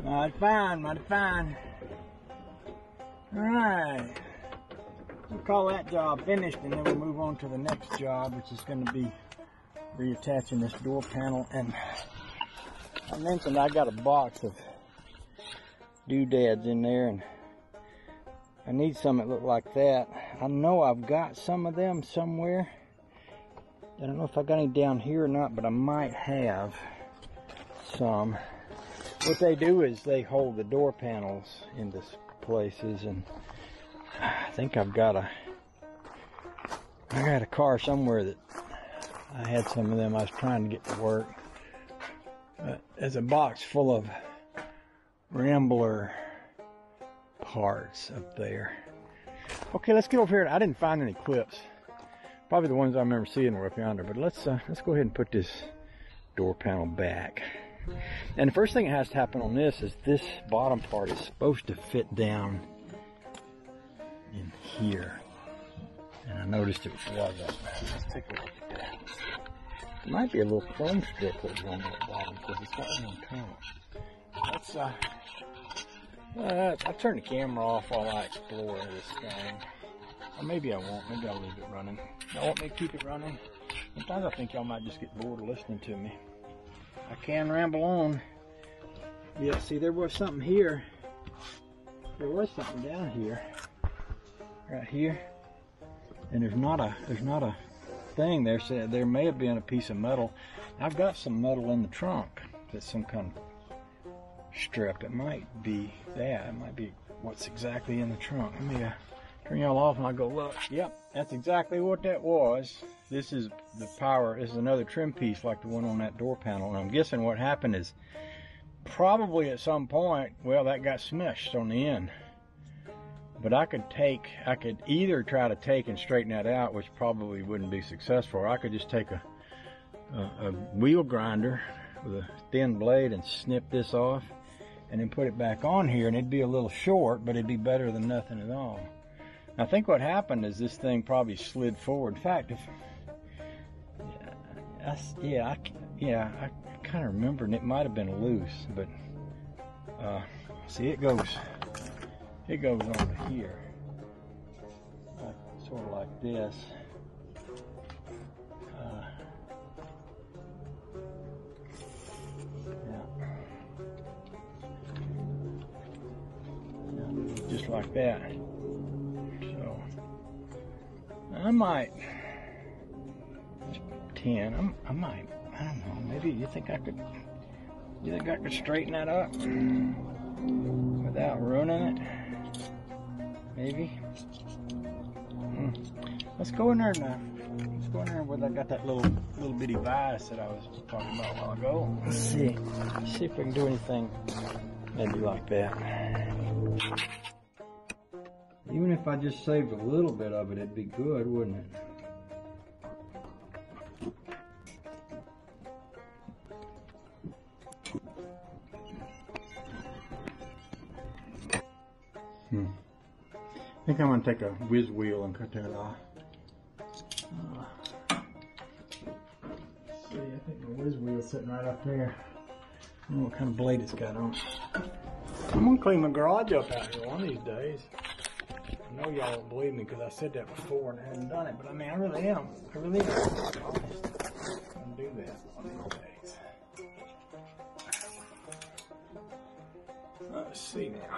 Mighty fine, mighty fine. Alright. We'll call that job finished, and then we'll move on to the next job, which is going to be reattaching this door panel. And I mentioned I got a box of doodads in there, and I need some that look like that. I know I've got some of them somewhere. I don't know if I got any down here or not, but I might have some. What they do is they hold the door panels into places, and I think I've got a car somewhere that I had some of them I was trying to get to work. There's a box full of Rambler parts up there. Okay, let's get over here. I didn't find any clips. Probably the ones I remember seeing were up yonder, but let's go ahead and put this door panel back. And the first thing that has to happen on this is this bottom part is supposed to fit down in here. And I noticed it wasn't. Let's take a look at that. There might be a little foam strip that's on that bottom because it's got one on. I'll turn the camera off while I explore this thing. Or maybe I won't. Maybe I'll leave it running. Y'all want me to keep it running? Sometimes I think y'all might just get bored of listening to me. I can ramble on. Yeah, see, there was something here. There was something down here. Right here. And there's not a thing there. So there may have been a piece of metal. I've got some metal in the trunk. That's some kind of strip. It might be that. It might be what's exactly in the trunk. Let me turn y'all off and I'll go look. Yep, that's exactly what that was. This is the power. This is another trim piece like the one on that door panel. And I'm guessing what happened is probably at some point, well, that got smushed on the end. But I could either try to take and straighten that out, which probably wouldn't be successful, or I could just take a wheel grinder with a thin blade and snip this off and then put it back on here, and it'd be a little short, but it'd be better than nothing at all. I think what happened is this thing probably slid forward. In fact, I kind of remember, and it might have been loose, but see, it goes over here, sort of like this. Just like that. So I might just pretend. I might. I don't know. Maybe you think I could straighten that up without ruining it? Maybe. Let's go in there now. Let's go in there where I got that little bitty vise that I was talking about a while ago. Let's see. See if we can do anything maybe like that. Even if I just saved a little bit of it, it'd be good, wouldn't it? I think I'm going to take a whiz wheel and cut that off. See, I think my whiz wheel's sitting right up there. I don't know what kind of blade it's got on. I'm going to clean my garage up out here one of these days. I know y'all don't believe me because I said that before and I haven't done it, but I mean, I really am. I really am. I'm going to do that one of these days. Let's see now.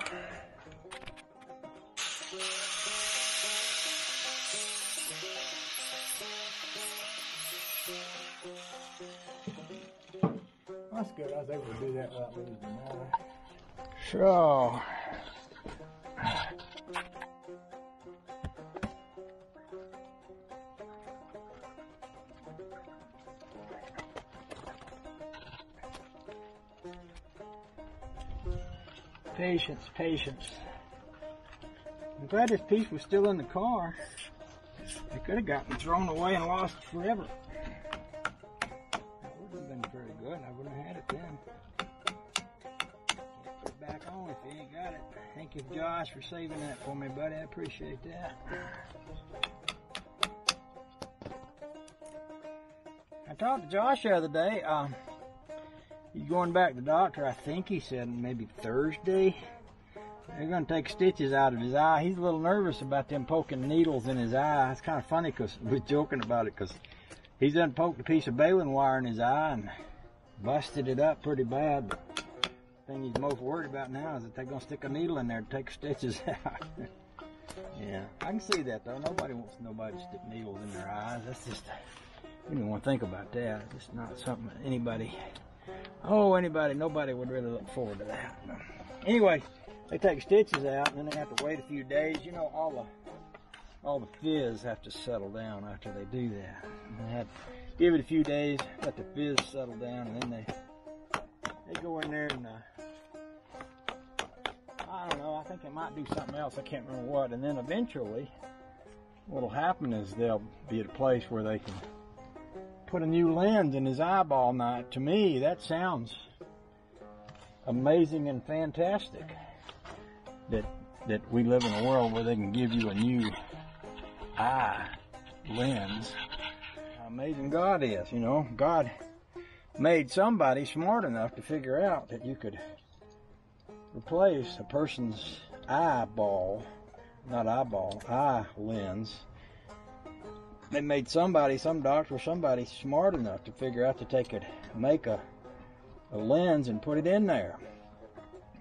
That's good. I was able to do that without losing the motor. So, patience. I'm glad this piece was still in the car. It could have gotten thrown away and lost forever. That would have been very good. I wouldn't have had it then. Put it back on if you ain't got it. Thank you, Josh, for saving that for me, buddy. I appreciate that. I talked to Josh the other day. He's going back to the doctor, I think he said maybe Thursday. They're going to take stitches out of his eye. He's a little nervous about them poking needles in his eye. It's kind of funny because we're joking about it because he's done poked a piece of baling wire in his eye and busted it up pretty bad. But the thing he's most worried about now is that they're going to stick a needle in there to take stitches out. Yeah, I can see that though. Nobody wants nobody to stick needles in their eyes. That's just, you don't want to think about that. It's not something that anybody would really look forward to that. Anyway, they take stitches out and then they have to wait a few days. You know, all the fizz have to settle down after they do that. And they have to give it a few days, let the fizz settle down, and then they go in there and I don't know, I think they might do something else, I can't remember what, and then eventually what'll happen is they'll be at a place where they can put a new lens in his eyeball. Now, to me, that sounds amazing and fantastic that we live in a world where they can give you a new eye lens. How amazing God is, you know. God made somebody smart enough to figure out that you could replace a person's eye lens. They made some doctor, somebody smart enough to figure out that they could make a lens and put it in there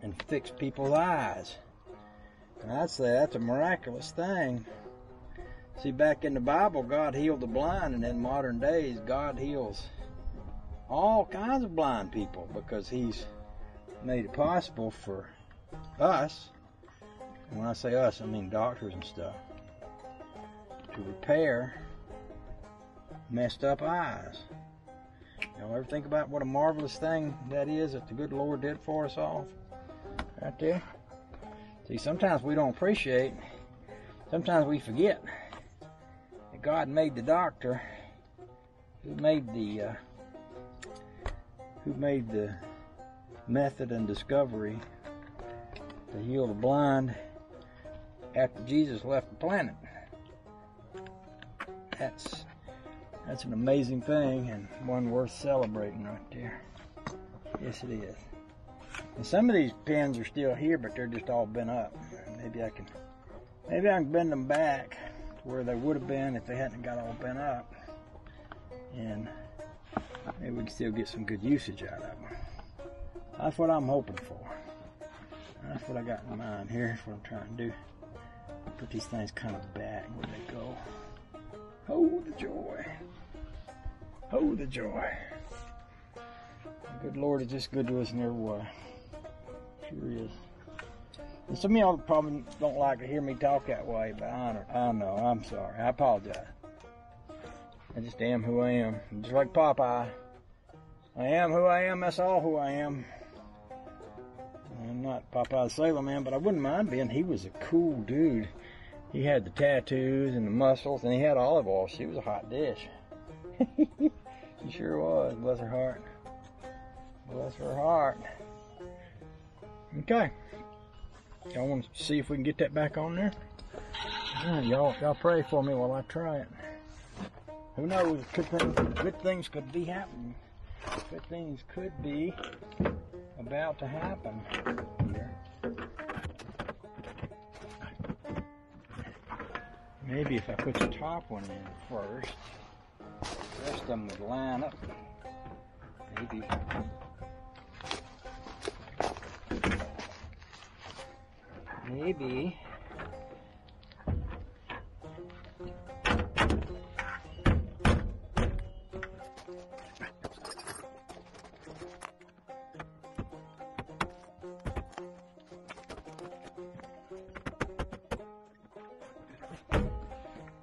and fix people's eyes. And I'd say that's a miraculous thing. See, back in the Bible, God healed the blind, and in modern days, God heals all kinds of blind people because He's made it possible for us, and when I say us, I mean doctors and stuff, to repair messed up eyes. Y'all ever think about what a marvelous thing that is that the good Lord did for us all? Right there. See, sometimes we don't appreciate, sometimes we forget that God made the doctor who made the method and discovery to heal the blind after Jesus left the planet. That's an amazing thing and one worth celebrating right there. Yes, it is. And some of these pins are still here, but they're just all bent up. Maybe I can bend them back to where they would have been if they hadn't got all bent up, and maybe we can still get some good usage out of them. That's what I'm hoping for. That's what I got in mind here. That's what I'm trying to do. Put these things kind of back where they go. Oh, the joy. Oh, the joy. The good Lord is just good to us in every way. Sure is. And some of y'all probably don't like to hear me talk that way, but I know. I'm sorry. I apologize. I just am who I am. Just like Popeye. I am who I am. That's all who I am. I'm not Popeye the Sailor Man, but I wouldn't mind being. He was a cool dude. He had the tattoos and the muscles, and he had olive oil. She was a hot dish. She sure was. Bless her heart. Bless her heart. Okay. Y'all want to see if we can get that back on there? Yeah, y'all pray for me while I try it. Who knows? Good things could be happening. Good things could be about to happen here. Maybe if I put the top one in first, the rest of them would line up. Maybe.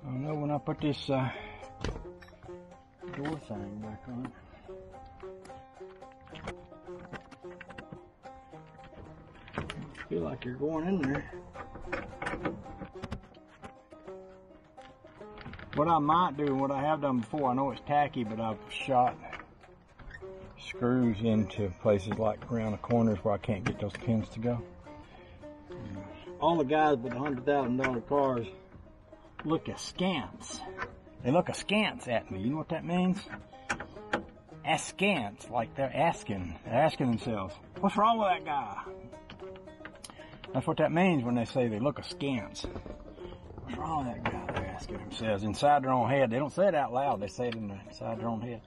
I know when I put this door thing back on. Feel like you're going in there. What I might do, and what I have done before, I know it's tacky, but I've shot screws into places like around the corners where I can't get those pins to go. All the guys with $100,000 cars look askance. They look askance at me. You know what that means? askance, like they're asking themselves, what's wrong with that guy? That's what that means when they say they look askance. What's wrong with that guy? They're asking themselves inside their own head. They don't say it out loud. They say it inside their own head.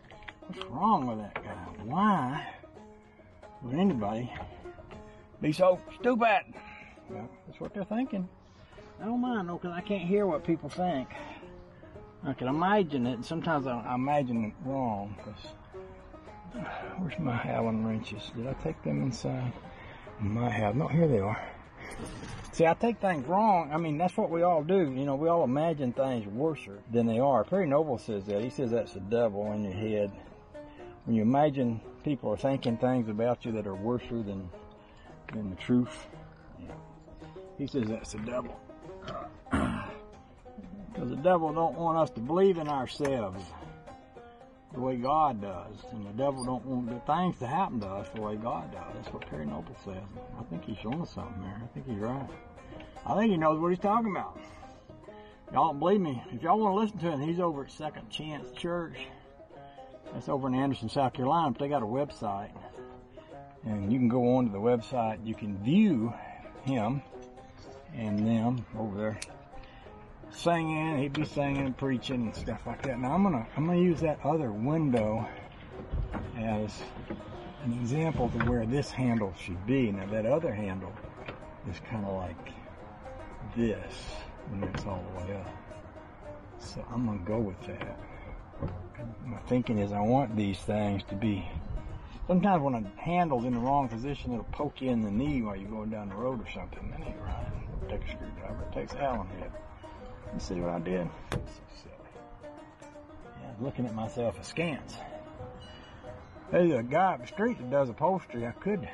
What's wrong with that guy? Why would anybody be so stupid? Well, that's what they're thinking. I don't mind though, because I can't hear what people think. I can imagine it, and sometimes I imagine it wrong. Because where's my Allen wrenches? Did I take them inside? I might have. No, here they are. See, I take things wrong. I mean, that's what we all do. You know, we all imagine things worse than they are. Perry Noble says that. He says that's the devil in your head. When you imagine people are thinking things about you that are worse than the truth, yeah. He says that's the devil. Because the devil don't want us to believe in ourselves the way God does. And the devil don't want the things to happen to us the way God does. That's what Perry Noble says. I think he's showing us something there. I think he's right. I think he knows what he's talking about. Y'all don't believe me. If y'all want to listen to him, he's over at Second Chance Church. That's over in Anderson, South Carolina. But they got a website. And you can go on to the website. You can view him and them over there singing. He'd be singing and preaching and stuff like that. Now I'm gonna use that other window as an example to where this handle should be. Now that other handle is kind of like this when it's all the way up. So I'm gonna go with that. My thinking is I want these things to be. Sometimes when a handle's in the wrong position, it'll poke you in the knee while you're going down the road or something. That ain't right. It'll take a screwdriver. It takes Allen head. You see what I did? So silly. Yeah, I'm looking at myself askance. There's a guy up the street that does upholstery. I could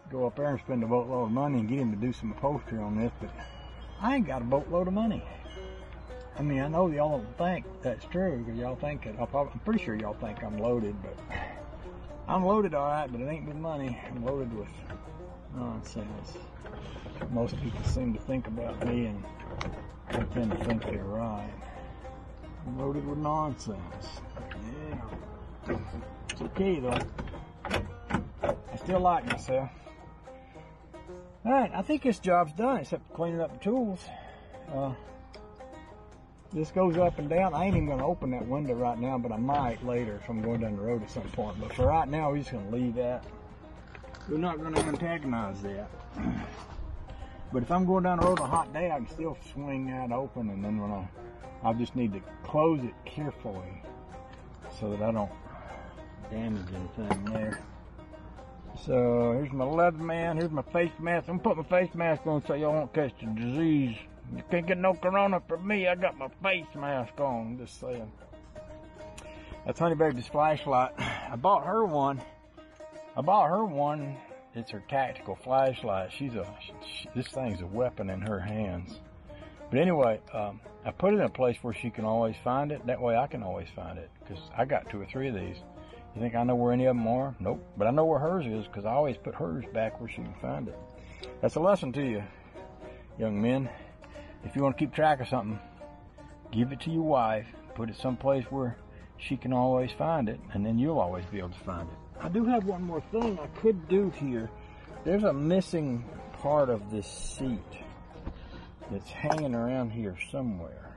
go up there and spend a boatload of money and get him to do some upholstery on this, but I ain't got a boatload of money. I mean, I know y'all don't think that's true, because y'all think that, I'm pretty sure y'all think I'm loaded, but I'm loaded all right, but it ain't with money. I'm loaded with nonsense. Most people seem to think about me, and I tend to think they're right. I'm loaded with nonsense. Yeah. It's okay, though. I still like myself. Alright, I think this job's done, except cleaning up the tools. This goes up and down. I ain't even going to open that window right now, but I might later if I'm going down the road at some point. But for right now, we're just going to leave that. We're not going to antagonize that. But if I'm going down the road on a hot day, I can still swing that open, and then when I just need to close it carefully so that I don't damage anything there. So here's my leather man. Here's my face mask. I'm going to put my face mask on so y'all won't catch the disease. You can't get no corona from me. I got my face mask on. I'm just saying. That's Honey Baby's flashlight. I bought her one. It's her tactical flashlight. This thing's a weapon in her hands. But anyway, I put it in a place where she can always find it. That way I can always find it. Because I got 2 or 3 of these. You think I know where any of them are? Nope. But I know where hers is because I always put hers back where she can find it. That's a lesson to you, young men. If you want to keep track of something, give it to your wife. Put it someplace where she can always find it. And then you'll always be able to find it. I do have one more thing I could do here. There's a missing part of this seat that's hanging around here somewhere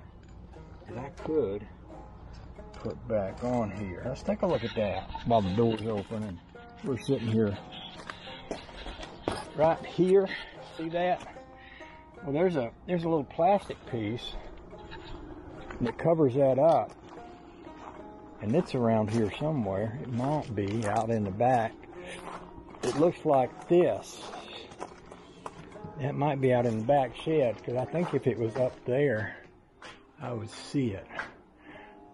that I could put back on here. Let's take a look at that while the door's open and we're sitting here. Right here, see that? Well, there's a little plastic piece that covers that up. And it's around here somewhere. It might be out in the back. It looks like this. That might be out in the back shed, because I think if it was up there, I would see it.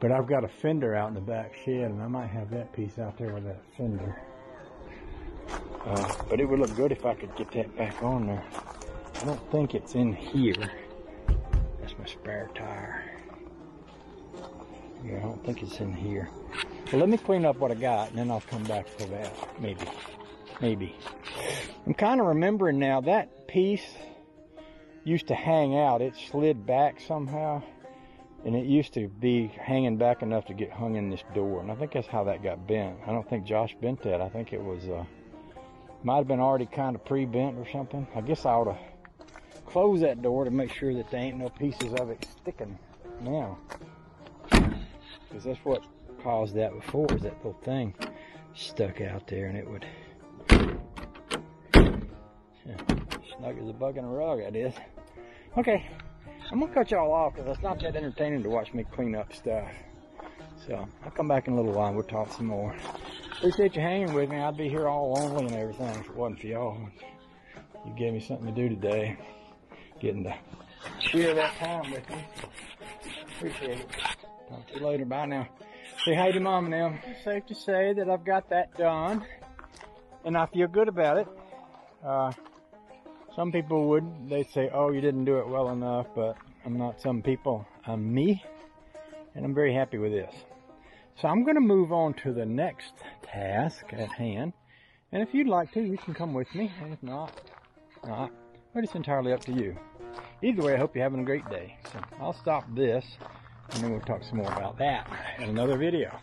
But I've got a fender out in the back shed, and I might have that piece out there with that fender. But it would look good if I could get that back on there. I don't think it's in here. That's my spare tire. Yeah, I don't think it's in here. Well, let me clean up what I got, and then I'll come back for that. Maybe. I'm kind of remembering now, that piece used to hang out. It slid back somehow. And it used to be hanging back enough to get hung in this door. And I think that's how that got bent. I don't think Josh bent that. I think it was, might have been already kind of pre-bent or something. I guess I ought to close that door to make sure that there ain't no pieces of it sticking now. Because that's what caused that before, is that little thing stuck out there, and it would, snug as a bug in a rug, that is. Okay. I'm gonna cut y'all off because it's not that entertaining to watch me clean up stuff. So I'll come back in a little while and we'll talk some more. Appreciate you hanging with me. I'd be here all lonely and everything if it wasn't for y'all. You gave me something to do today. Getting to share that time with me. Appreciate it. Talk to you later. Bye now. Say hi to Mom now. It's safe to say that I've got that done. And I feel good about it. Some people would, they'd say, oh, you didn't do it well enough, but I'm not some people, I'm me, and I'm very happy with this. So I'm going to move on to the next task at hand, and if you'd like to, you can come with me, and if not, but it's entirely up to you. Either way, I hope you're having a great day. So I'll stop this, and then we'll talk some more about that in another video.